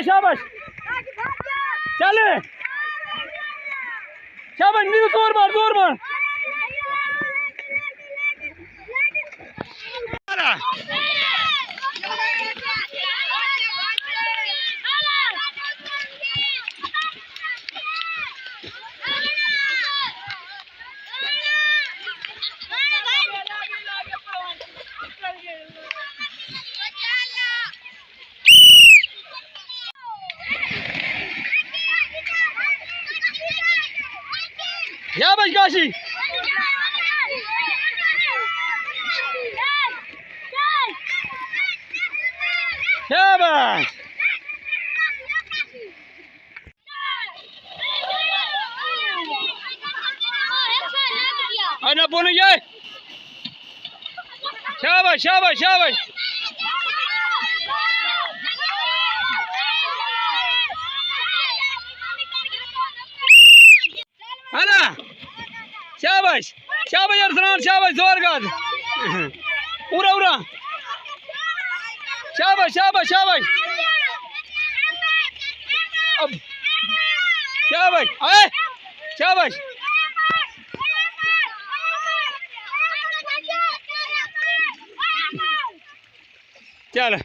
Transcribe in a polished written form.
शाबाश चले शाबाश नीरू जोर मार शाबाश काशी शाबाश ना बोलो ये शाबाश शाबाश शाबाश है ना शाबाश शाबाश अरसलान शाबाश जोर गाज पूरा पूरा शाबाश शाबाश शाबाश अब शाबाश आए शाबाश चल